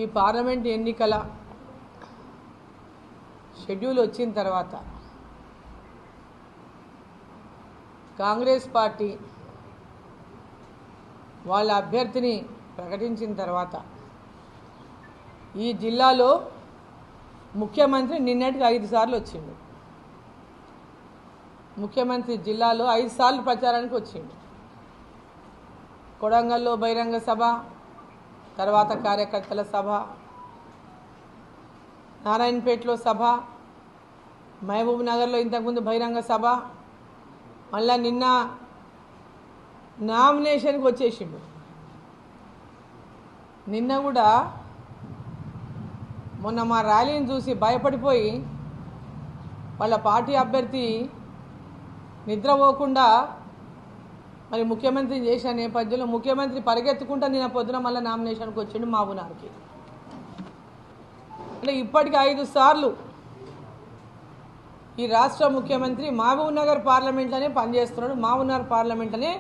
ఈ పార్లమెంట్ ఎన్నికల షెడ్యూల్ వచ్చిన తర్వాత కాంగ్రెస్ పార్టీ వాళ్ళ అభ్యర్థిని ప్రకటించిన తర్వాత ఈ జిల్లాలో ముఖ్యమంత్రి నిన్నటికి 5 సార్లు వచ్చిండు. ముఖ్యమంత్రి జిల్లాలో 5 సార్లు ప్రచారానికి వచ్చిండు. కొడంగల్లో బహిరంగ సభ, తర్వాత కార్యకర్తల సభ, నారాయణపేటలో సభ, మహబూబ్ నగర్లో ఇంతకుముందు బహిరంగ సభ, మళ్ళా నిన్న నామినేషన్కి వచ్చేసిండు. నిన్న కూడా మొన్న మా ర్యాలీని చూసి భయపడిపోయి వాళ్ళ పార్టీ అభ్యర్థి నిద్రపోకుండా మరి ముఖ్యమంత్రిని చేసిన నేపథ్యంలో ముఖ్యమంత్రి పరిగెత్తుకుంటా నిన్న పొద్దున మళ్ళీ నామినేషన్కి వచ్చిండు మహబూబ్నగర్కి. అంటే ఇప్పటికి 5 సార్లు ఈ రాష్ట్ర ముఖ్యమంత్రి మహబూబ్నగర్ పార్లమెంట్లోనే పనిచేస్తున్నాడు. మహబూబ్నగర్ పార్లమెంట్లోనే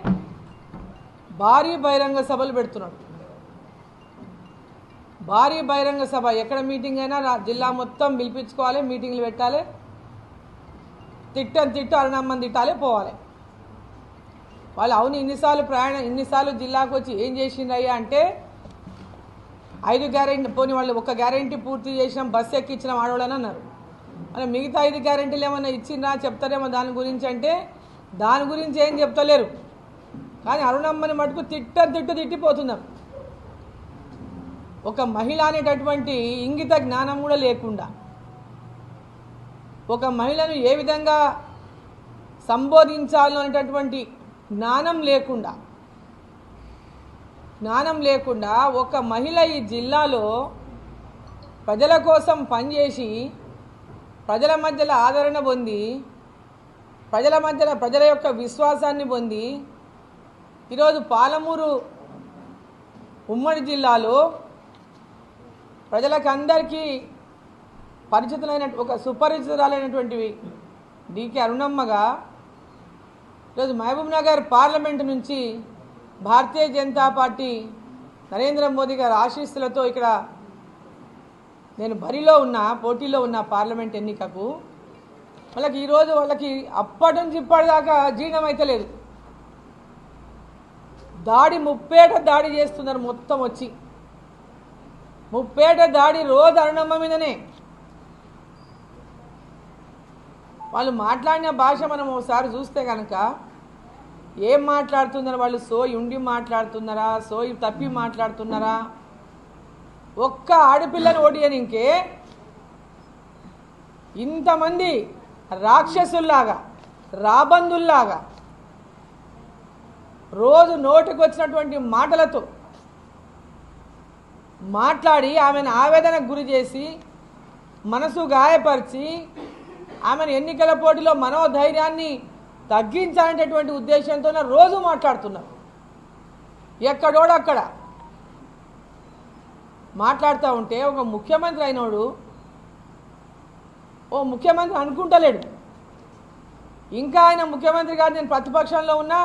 భారీ బహిరంగ సభలు పెడుతున్నాడు. భారీ బహిరంగ సభ ఎక్కడ మీటింగ్ అయినా జిల్లా మొత్తం పిలిపించుకోవాలి, మీటింగ్లు పెట్టాలి, తిట్టు అరణమ్మని తిట్టాలి, పోవాలి. వాళ్ళు అవును ఇన్నిసార్లు జిల్లాకు వచ్చి ఏం చేసిండ్రయ్యా అంటే 5 గ్యారెంటీ పోనీ వాళ్ళు 1 గ్యారెంటీ పూర్తి చేసినాం, బస్సు ఎక్కించిన ఆడవాళ్ళని అన్నారు. అలా మిగతా 5 గ్యారెంటీలు ఏమన్నా ఇచ్చిందా చెప్తారేమో దాని గురించి అంటే దాని గురించి ఏం చెప్తలేరు. కానీ అరుణమ్మని మటుకు తిట్టిపోతున్నాం. ఒక మహిళ అనేటటువంటి ఇంగిత జ్ఞానం కూడా లేకుండా, ఒక మహిళను ఏ విధంగా సంబోధించాలో అనేటటువంటి జ్ఞానం లేకుండా ఒక మహిళ ఈ జిల్లాలో ప్రజల కోసం పనిచేసి ప్రజల మధ్యలో ఆదరణ పొంది ప్రజల యొక్క విశ్వాసాన్ని పొంది ఈరోజు పాలమూరు ఉమ్మడి జిల్లాలో ప్రజలకు అందరికీ ఒక సుపరిచితురాలైనటువంటివి డికే అరుణమ్మగా ఈరోజు మహబూబ్ నగర్ పార్లమెంటు నుంచి భారతీయ జనతా పార్టీ నరేంద్ర మోదీ గారి ఆశీస్సులతో ఇక్కడ నేను పోటీలో ఉన్న పార్లమెంట్ ఎన్నికకు ఈరోజు వాళ్ళకి అప్పటి నుంచి ఇప్పటిదాకా జీర్ణం అయితే లేదు. ముప్పేట దాడి చేస్తున్నారు. మొత్తం వచ్చి ముప్పేట దాడి రోజు అరుణమ్మ మీదనే. వాళ్ళు మాట్లాడిన భాష మనం ఒకసారి చూస్తే కనుక ఏం మాట్లాడుతున్నారు, వాళ్ళు సోయి ఉండి మాట్లాడుతున్నారా, సోయి తప్పి మాట్లాడుతున్నారా? ఒక్క ఆడపిల్లని ఓడియనికే ఇంతమంది రాక్షసుల్లాగా రాబందుల్లాగా రోజు నోటికి వచ్చినటువంటి మాటలతో మాట్లాడి ఆమెను ఆవేదనకు గురి చేసి మనసు గాయపరిచి ఆమెను ఎన్నికల పోటీలో మనోధైర్యాన్ని తగ్గించాలనేటటువంటి ఉద్దేశంతో రోజు మాట్లాడుతున్నారు. ఎక్కడోడక్కడ మాట్లాడుతూ ఉంటే ఒక ముఖ్యమంత్రి అయినోడు ముఖ్యమంత్రి అనుకుంటలేడు. ఇంకా ఆయన ముఖ్యమంత్రి గారు నేను ప్రతిపక్షంలో ఉన్నా